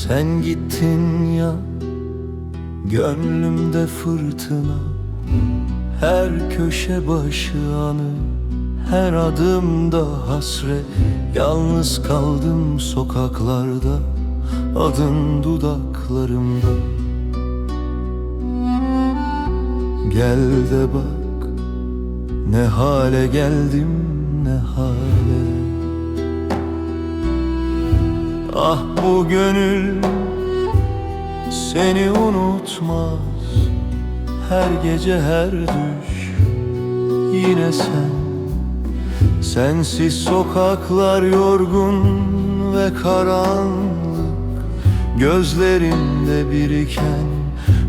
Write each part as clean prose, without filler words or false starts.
Sen gittin ya, gönlümde fırtına. Her köşe başı anı, her adımda hasret. Yalnız kaldım sokaklarda, adın dudaklarımda. Gel de bak, ne hale geldim, ne hale. Ah bu gönül seni unutmaz. Her gece her düş yine sen. Sensiz sokaklar yorgun ve karanlık. Gözlerinde biriken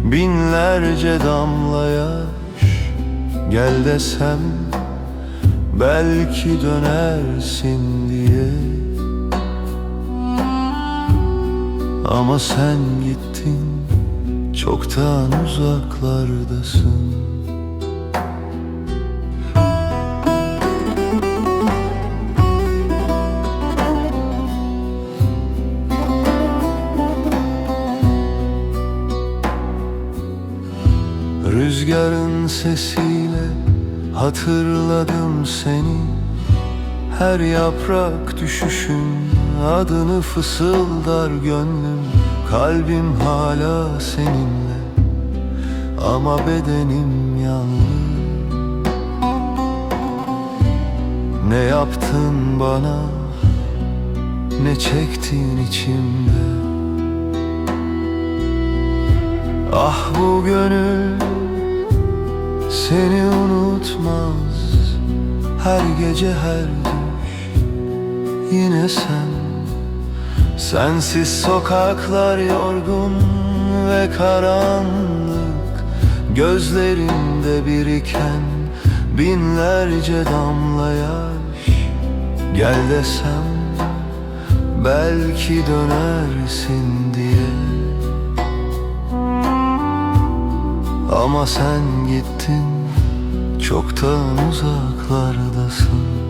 binlerce damla yaş. Gel desem belki dönersin diye. Ama sen gittin, çoktan uzaklardasın. Rüzgarın sesiyle hatırladım seni. Her yaprak düşüşün adını fısıldar gönlüm. Kalbim hala seninle ama bedenim yalnız. Ne yaptın bana, ne çektin içimde. Ah bu gönül seni unutmaz. Her gece her düş yine sen. Sensiz sokaklar yorgun ve karanlık. Gözlerinde biriken binlerce damla yaş. Gel desem belki dönersin diye. Ama sen gittin, çoktan uzaklardasın.